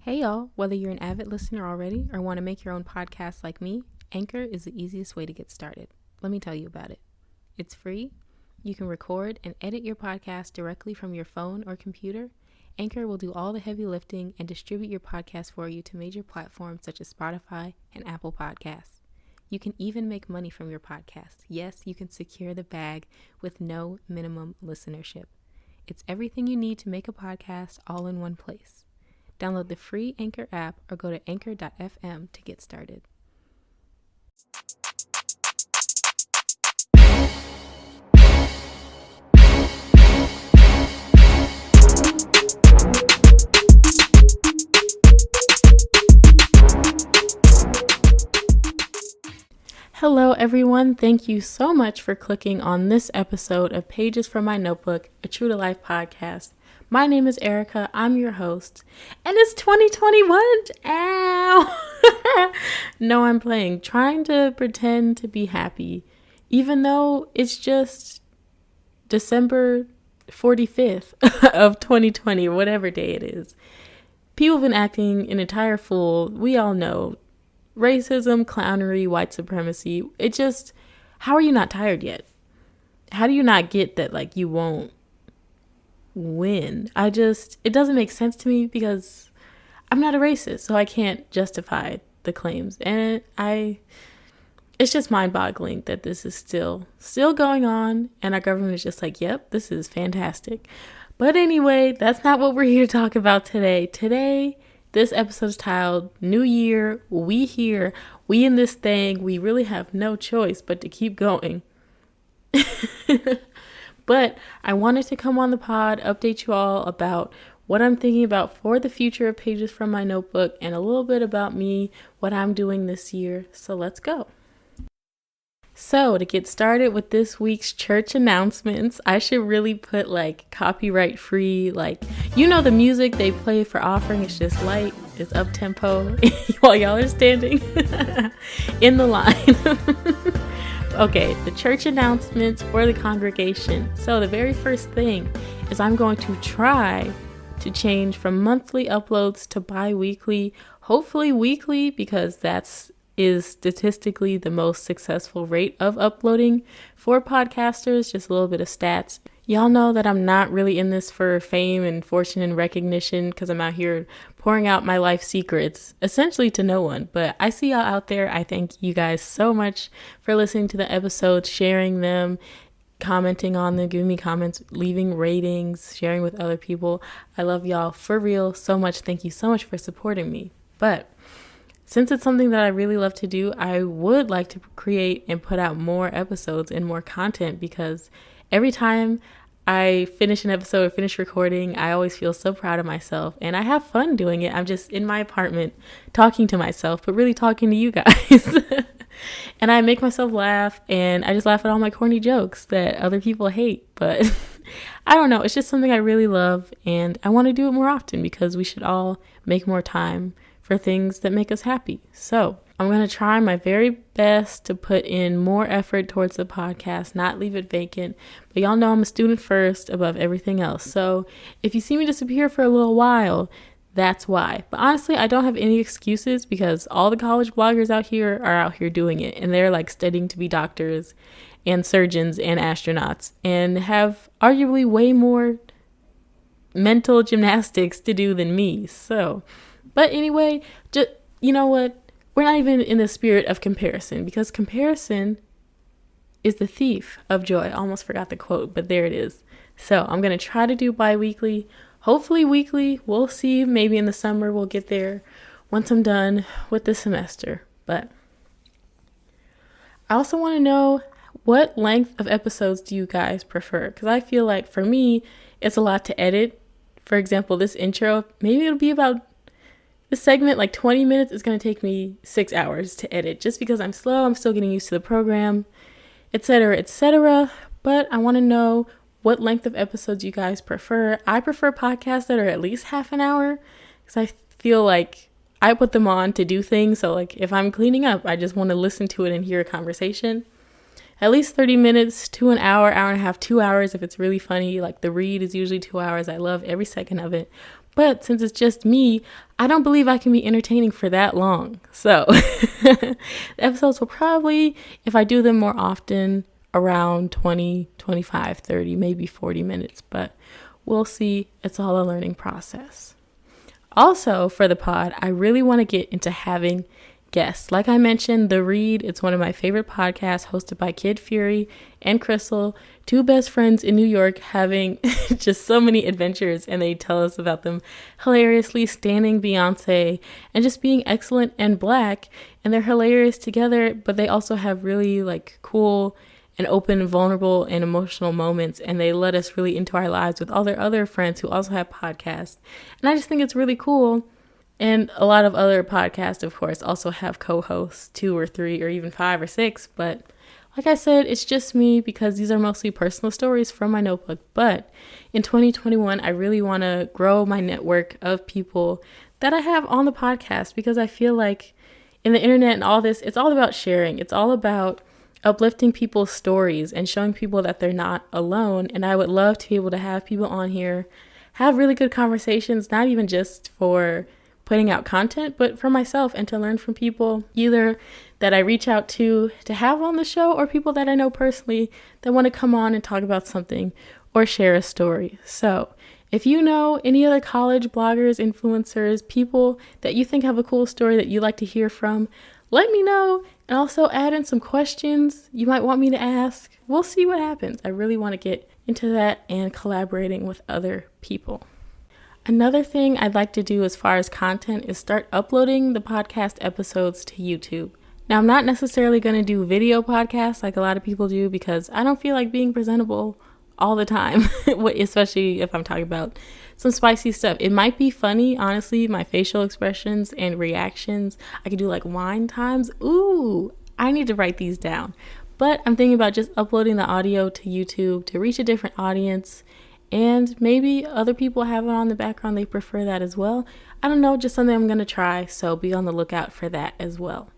Hey y'all, whether you're an avid listener already or want to make your own podcast like me, Anchor is the easiest way to get started. Let me tell you about it. It's free. You can record and edit your podcast directly from your phone or computer. Anchor will do all the heavy lifting and distribute your podcast for you to major platforms such as Spotify and Apple Podcasts. You can even make money from your podcast. Yes, you can secure the bag with no minimum listenership. It's everything you need to make a podcast all in one place. Download the free Anchor app or go to anchor.fm to get started. Hello everyone, thank you so much for clicking on this episode of Pages from My Notebook, a True to Life podcast. My name is Erica, I'm your host, and it's 2021, ow! No, I'm playing, trying to pretend to be happy, even though it's just December 45th of 2020, whatever day it is. People have been acting an entire fool, we all know. Racism, clownery, white supremacy. It just, how are you not tired yet? How do you not get that, like, you won't win? It doesn't make sense to me because I'm not a racist, so I can't justify the claims. And it's just mind-boggling that this is still going on, and our government is just like, yep, this is fantastic. But anyway, that's not what we're here to talk about today. This episode is titled New Year, we here, we in this thing, we really have no choice but to keep going. But I wanted to come on the pod, update you all about what I'm thinking about for the future of Pages from My Notebook and a little bit about me, what I'm doing this year. So let's go. So to get started with this week's church announcements, I should really put like copyright free, like, you know, the music they play for offering is just light, it's up tempo while y'all are standing in the line. Okay, the church announcements for the congregation. So the very first thing is I'm going to try to change from monthly uploads to bi-weekly, hopefully weekly, because is statistically the most successful rate of uploading for podcasters. Just a little bit of stats. Y'all know that I'm not really in this for fame and fortune and recognition because I'm out here pouring out my life secrets essentially to no one. But I see y'all out there. I thank you guys so much for listening to the episodes, sharing them, commenting on them, giving me comments, leaving ratings, sharing with other people. I love y'all for real so much. Thank you so much for supporting me. But since it's something that I really love to do, I would like to create and put out more episodes and more content because every time I finish an episode or finish recording, I always feel so proud of myself and I have fun doing it. I'm just in my apartment talking to myself, but really talking to you guys. And I make myself laugh and I just laugh at all my corny jokes that other people hate. But I don't know, it's just something I really love and I want to do it more often because we should all make more time for things that make us happy. So I'm going to try my very best to put in more effort towards the podcast, not leave it vacant. But y'all know I'm a student first above everything else. So if you see me disappear for a little while, that's why. But honestly, I don't have any excuses because all the college bloggers out here are out here doing it. And they're like studying to be doctors and surgeons and astronauts and have arguably way more mental gymnastics to do than me. But anyway, just, you know what? We're not even in the spirit of comparison because comparison is the thief of joy. I almost forgot the quote, but there it is. So I'm going to try to do bi-weekly, hopefully weekly. We'll see. Maybe in the summer we'll get there once I'm done with the semester. But I also want to know, what length of episodes do you guys prefer? Because I feel like for me, it's a lot to edit. For example, this intro, maybe it'll be about this segment, like 20 minutes, is going to take me 6 hours to edit just because I'm slow. I'm still getting used to the program, etc., etc. But I want to know what length of episodes you guys prefer. I prefer podcasts that are at least half an hour because I feel like I put them on to do things. So like if I'm cleaning up, I just want to listen to it and hear a conversation. At least 30 minutes to an hour, hour and a half, 2 hours if it's really funny. Like The Read is usually 2 hours. I love every second of it. But since it's just me, I don't believe I can be entertaining for that long. So the episodes will probably, if I do them more often, around 20, 25, 30, maybe 40 minutes. But we'll see. It's all a learning process. Also, for the pod, I really want to get into having guests. Like I mentioned, The Read, it's one of my favorite podcasts hosted by Kid Fury and Crystal, two best friends in New York having just so many adventures, and they tell us about them hilariously standing Beyonce and just being excellent and Black, and they're hilarious together, but they also have really like cool and open, vulnerable, and emotional moments, and they let us really into our lives with all their other friends who also have podcasts. And I just think it's really cool. And a lot of other podcasts, of course, also have co-hosts, 2 or 3 or even 5 or 6. But like I said, it's just me because these are mostly personal stories from my notebook. But in 2021, I really want to grow my network of people that I have on the podcast, because I feel like in the internet and all this, it's all about sharing. It's all about uplifting people's stories and showing people that they're not alone. And I would love to be able to have people on here, have really good conversations, not even just for putting out content, but for myself, and to learn from people either that I reach out to have on the show, or people that I know personally that want to come on and talk about something or share a story. So if you know any other college bloggers, influencers, people that you think have a cool story that you'd like to hear from, let me know, and also add in some questions you might want me to ask. We'll see what happens. I really want to get into that and collaborating with other people. Another thing I'd like to do as far as content is start uploading the podcast episodes to YouTube. Now, I'm not necessarily going to do video podcasts like a lot of people do, because I don't feel like being presentable all the time, especially if I'm talking about some spicy stuff. It might be funny, honestly, my facial expressions and reactions. I could do like wine times. Ooh, I need to write these down. But I'm thinking about just uploading the audio to YouTube to reach a different audience. And maybe other people have it on the background. They prefer that as well. I don't know, just something I'm going to try. So be on the lookout for that as well.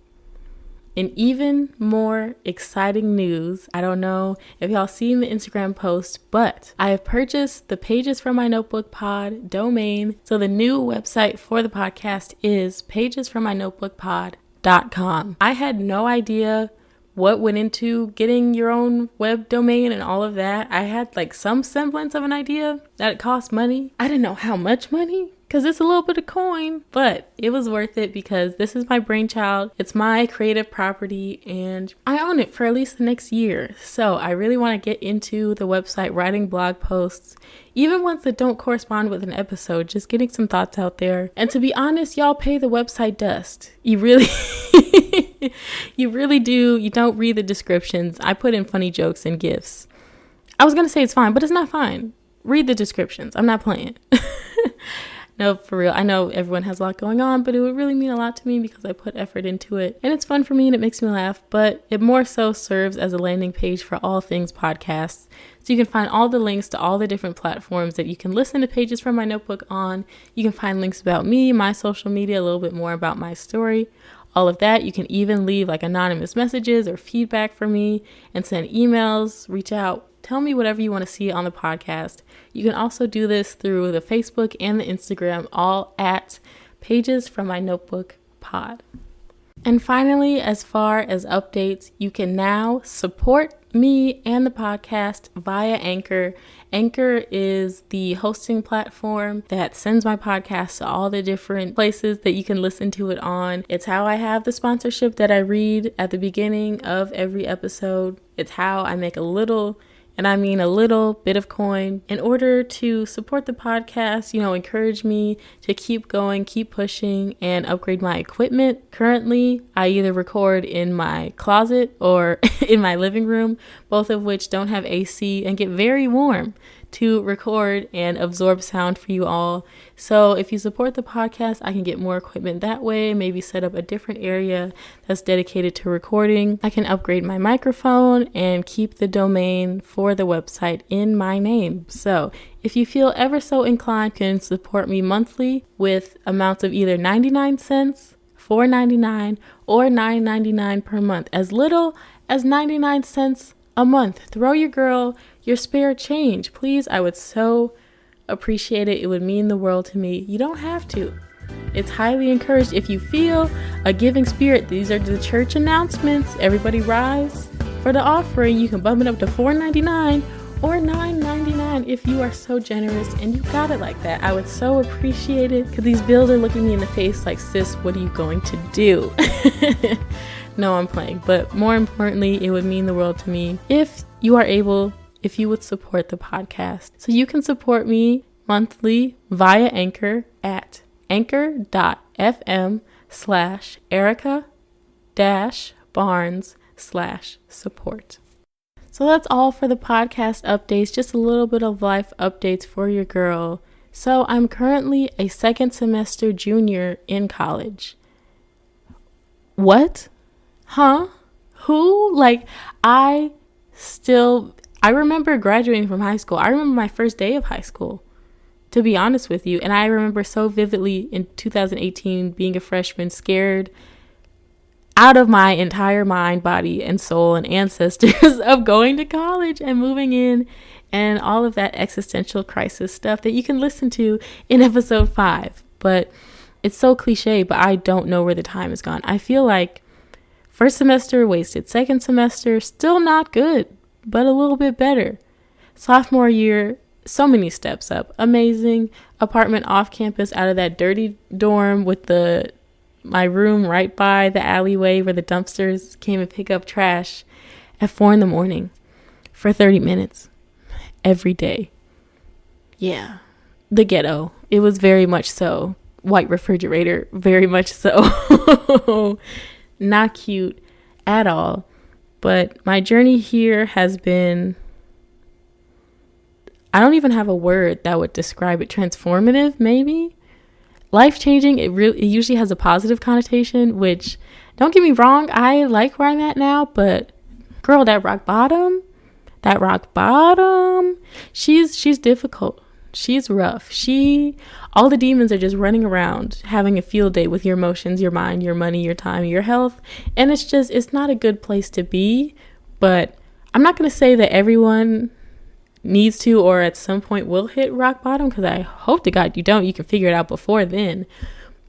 In even more exciting news, I don't know if y'all seen the Instagram post, but I have purchased the Pages from My Notebook Pod domain. So the new website for the podcast is pagesfrommynotebookpod.com. I had no idea what went into getting your own web domain and all of that. I had like some semblance of an idea that it cost money. I didn't know how much money, because it's a little bit of coin, but it was worth it because this is my brainchild. It's my creative property and I own it for at least the next year. So I really want to get into the website, writing blog posts, even ones that don't correspond with an episode, just getting some thoughts out there. And to be honest, y'all pay the website dust. You really, you really do. You don't read the descriptions. I put in funny jokes and GIFs. I was going to say it's fine, but it's not fine. Read the descriptions. I'm not playing. No, for real. I know everyone has a lot going on, but it would really mean a lot to me because I put effort into it. And it's fun for me and it makes me laugh, but it more so serves as a landing page for all things podcasts. So you can find all the links to all the different platforms that you can listen to Pages from My Notebook on. You can find links about me, my social media, a little bit more about my story. All of that. You can even leave like anonymous messages or feedback for me and send emails, reach out. Tell me whatever you want to see on the podcast. You can also do this through the Facebook and the Instagram, all at Pages from My Notebook Pod. And finally, as far as updates, you can now support me and the podcast via Anchor. Anchor is the hosting platform that sends my podcast to all the different places that you can listen to it on. It's how I have the sponsorship that I read at the beginning of every episode. It's how I make a little, and I mean a little bit of coin in order to support the podcast, encourage me to keep going, keep pushing, and upgrade my equipment. Currently, I either record in my closet or in my living room, both of which don't have AC and get very warm to record and absorb sound for you all. So if you support the podcast, I can get more equipment that way, maybe set up a different area that's dedicated to recording. I can upgrade my microphone and keep the domain for the website in my name. So if you feel ever so inclined, you can support me monthly with amounts of either 99 cents, $4.99, or $9.99 per month. As little as 99 cents a month. Throw your girl your spare change, please. I would so appreciate it. It would mean the world to me. You don't have to. It's highly encouraged. If you feel a giving spirit, these are the church announcements. Everybody rise for the offering. You can bump it up to $4.99 or $9.99 if you are so generous and you got it like that. I would so appreciate it, because these bills are looking me in the face like, sis, what are you going to do? No, I'm playing. But more importantly, it would mean the world to me if you are able, if you would support the podcast. So you can support me monthly via Anchor at anchor.fm/Erica-Barnes/support. So that's all for the podcast updates, just a little bit of life updates for your girl. So I'm currently a second semester junior in college. What? Huh? Who? Like, I remember graduating from high school. I remember my first day of high school, to be honest with you. And I remember so vividly in 2018 being a freshman, scared out of my entire mind, body, and soul and ancestors of going to college and moving in and all of that existential crisis stuff that you can listen to in episode 5. But it's so cliche, but I don't know where the time has gone. I feel like first semester wasted, second semester still not good, but a little bit better. Sophomore year, so many steps up. Amazing. Apartment off campus out of that dirty dorm with my room right by the alleyway where the dumpsters came and pick up trash at 4 a.m. for 30 minutes every day. Yeah. The ghetto. It was very much so. White refrigerator. Very much so. Not cute at all. But my journey here has been, I don't even have a word that would describe it. Transformative, maybe? Life-changing, it usually has a positive connotation, which, don't get me wrong, I like where I'm at now, but girl, that rock bottom, she's difficult. She's rough. All the demons are just running around, having a field day with your emotions, your mind, your money, your time, your health. And it's not a good place to be. But I'm not going to say that everyone needs to or at some point will hit rock bottom, because I hope to God you don't. You can figure it out before then.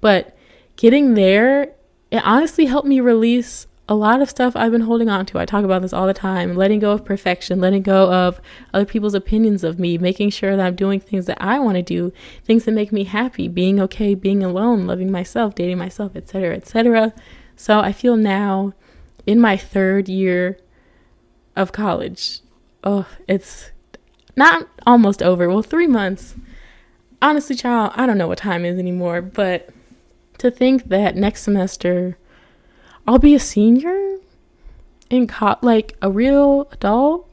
But getting there, it honestly helped me release a lot of stuff I've been holding on to. I talk about this all the time. Letting go of perfection, letting go of other people's opinions of me, making sure that I'm doing things that I want to do, things that make me happy, being okay, being alone, loving myself, dating myself, etc., etc. So I feel now in my 3rd year of college. Oh, it's not almost over. Well, 3 months. Honestly, child, I don't know what time is anymore, but to think that next semester I'll be a senior in like a real adult,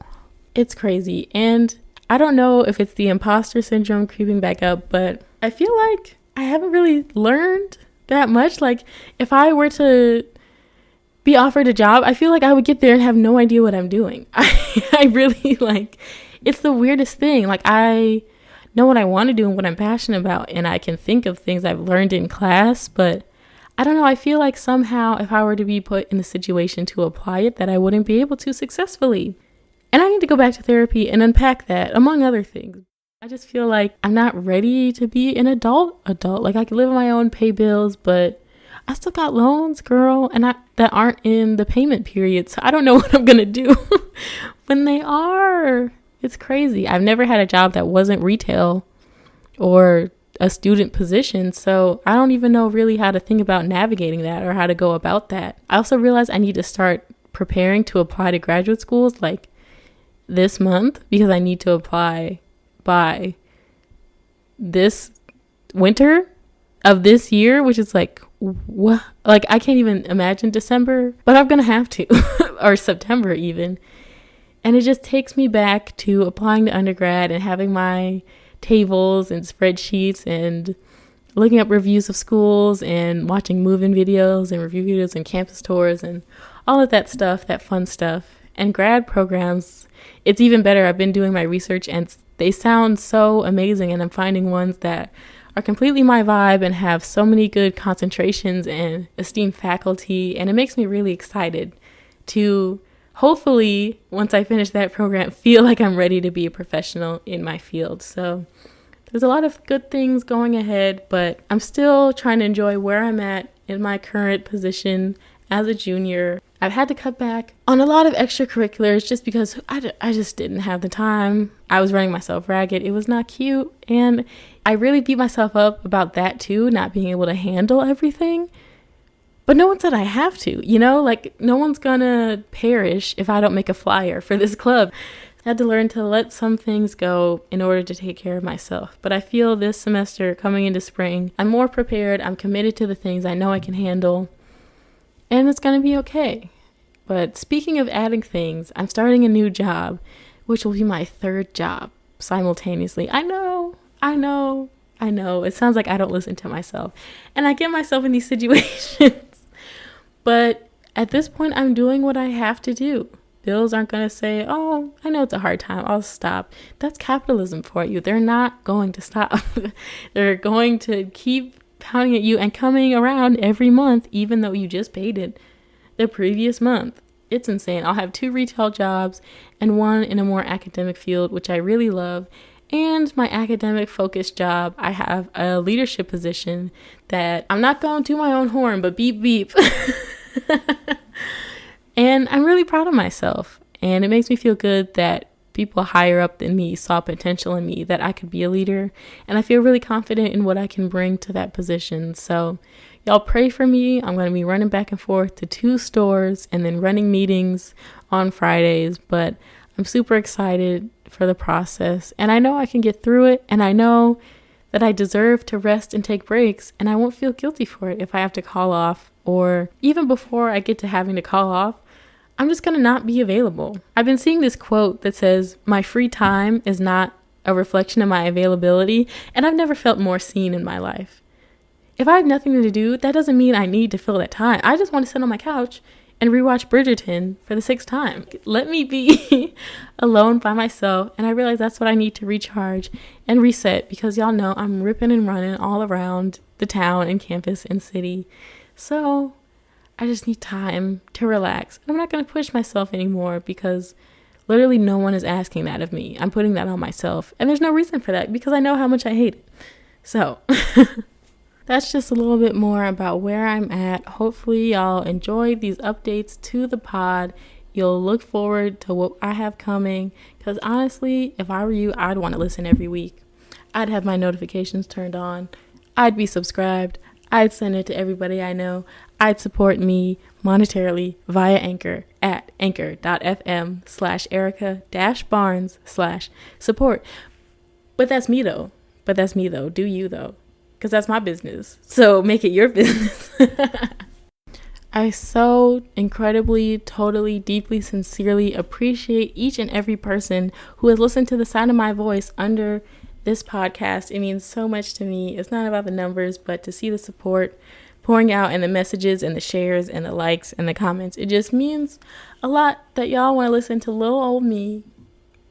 it's crazy. And I don't know if it's the imposter syndrome creeping back up, but I feel like I haven't really learned that much. Like, if I were to be offered a job, I feel like I would get there and have no idea what I'm doing. I really, like, it's the weirdest thing. Like, I know what I want to do and what I'm passionate about, and I can think of things I've learned in class, but I don't know. I feel like somehow if I were to be put in a situation to apply it, that I wouldn't be able to successfully. And I need to go back to therapy and unpack that, among other things. I just feel like I'm not ready to be an adult. Like, I can live on my own, pay bills, but I still got loans, girl, and that aren't in the payment period. So I don't know what I'm going to do when they are. It's crazy. I've never had a job that wasn't retail or a student position, so I don't even know really how to think about navigating that or how to go about that. I also realized I need to start preparing to apply to graduate schools like this month, because I need to apply by this winter of this year, which is like, what? Like, I can't even imagine December, but I'm gonna have to or September even. And it just takes me back to applying to undergrad and having my tables and spreadsheets and looking up reviews of schools and watching move-in videos and review videos and campus tours and all of that stuff, that fun stuff. And grad programs, it's even better. I've been doing my research and they sound so amazing, and I'm finding ones that are completely my vibe and have so many good concentrations and esteemed faculty, and it makes me really excited to hopefully, once I finish that program, feel like I'm ready to be a professional in my field. So There's a lot of good things going ahead, but I'm still trying to enjoy where I'm at in my current position as a junior. I've had to cut back on a lot of extracurriculars just because I just didn't have the time. I was running myself ragged. It was not cute. And I really beat myself up about that too, not being able to handle everything. But no one said I have to, like no one's gonna perish if I don't make a flyer for this club. I had to learn to let some things go in order to take care of myself. But I feel this semester coming into spring, I'm more prepared. I'm committed to the things I know I can handle. And it's going to be okay. But speaking of adding things, I'm starting a new job, which will be my third job simultaneously. I know. It sounds like I don't listen to myself. And I get myself in these situations. But at this point, I'm doing what I have to do. Bills aren't going to say, oh, I know it's a hard time, I'll stop. That's capitalism for you. They're not going to stop. They're going to keep pounding at you and coming around every month, even though you just paid it the previous month. It's insane. I'll have 2 retail jobs and 1 in a more academic field, which I really love. And my academic focused job, I have a leadership position that I'm not going to my own horn, but beep, beep. And I'm really proud of myself. And it makes me feel good that people higher up than me saw potential in me, that I could be a leader. And I feel really confident in what I can bring to that position. So y'all pray for me. I'm going to be running back and forth to 2 stores and then running meetings on Fridays. But I'm super excited for the process. And I know I can get through it. And I know that I deserve to rest and take breaks. And I won't feel guilty for it if I have to call off. Or even before I get to having to call off, I'm just going to not be available. I've been seeing this quote that says, my free time is not a reflection of my availability, and I've never felt more seen in my life. If I have nothing to do, that doesn't mean I need to fill that time. I just want to sit on my couch and rewatch Bridgerton for the 6th time. Let me be alone by myself, and I realize that's what I need to recharge and reset, because y'all know I'm ripping and running all around the town and campus and city. So I just need time to relax. I'm not going to push myself anymore because literally no one is asking that of me. I'm putting that on myself. And there's no reason for that because I know how much I hate it. So that's just a little bit more about where I'm at. Hopefully y'all enjoyed these updates to the pod. You'll look forward to what I have coming, because honestly, if I were you, I'd want to listen every week. I'd have my notifications turned on. I'd be subscribed. I'd send it to everybody I know. I'd support me monetarily via Anchor at anchor.fm/Erica-Barnes/support. But that's me though. Do you though? Because that's my business. So make it your business. I so incredibly, totally, deeply, sincerely appreciate each and every person who has listened to the sound of my voice under this podcast. It means so much to me. It's not about the numbers, but to see the support pouring out and the messages and the shares and the likes and the comments. It just means a lot that y'all want to listen to little old me,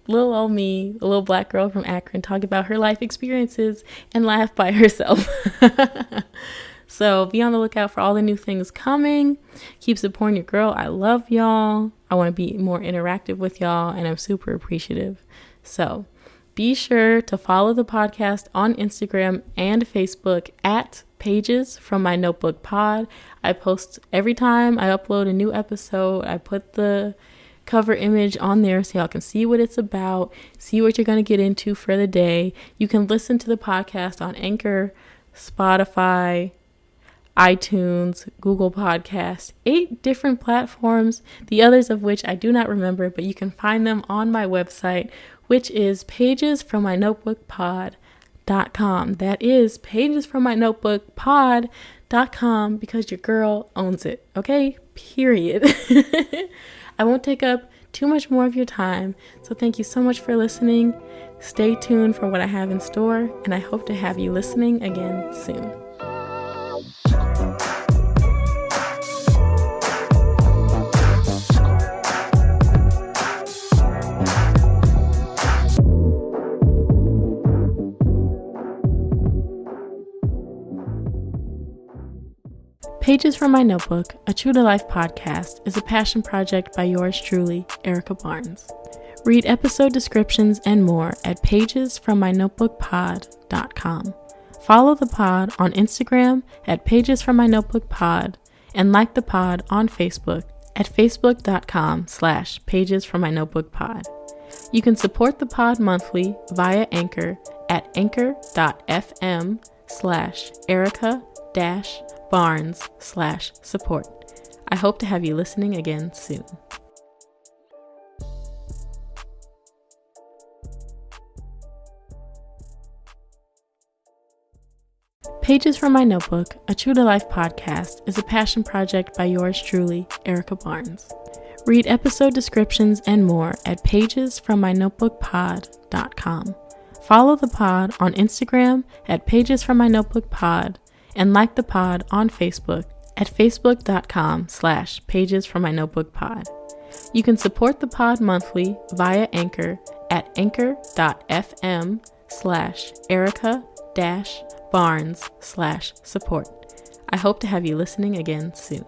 a little black girl from Akron, talk about her life experiences and laugh by herself. So be on the lookout for all the new things coming. Keep supporting your girl. I love y'all. I want to be more interactive with y'all, and I'm super appreciative. So be sure to follow the podcast on Instagram and Facebook at Pages from My Notebook Pod. I post every time I upload a new episode. I put the cover image on there so y'all can see what it's about, see what you're going to get into for the day. You can listen to the podcast on Anchor, Spotify, iTunes, Google Podcasts, 8 different platforms, the others of which I do not remember, but you can find them on my website, which is pagesfrommynotebookpod.com. That is pagesfrommynotebookpod.com, because your girl owns it, okay? Period. I won't take up too much more of your time, so thank you so much for listening. Stay tuned for what I have in store, and I hope to have you listening again soon. Pages from My Notebook, a true-to-life podcast, is a passion project by yours truly, Erica Barnes. Read episode descriptions and more at pagesfrommynotebookpod.com. Follow the pod on Instagram at pagesfrommynotebookpod and like the pod on Facebook at facebook.com/pagesfrommynotebookpod. You can support the pod monthly via Anchor at anchor.fm/Erica-Barnes/support. I hope to have you listening again soon. Pages from My Notebook, a True to Life podcast, is a passion project by yours truly, Erica Barnes. Read episode descriptions and more at pagesfrommynotebookpod.com. Follow the pod on Instagram at pagesfrommynotebookpod and like the pod on Facebook at facebook.com/pagesfrommynotebookpod. You can support the pod monthly via Anchor at anchor.fm/Erica-Barnes/support. I hope to have you listening again soon.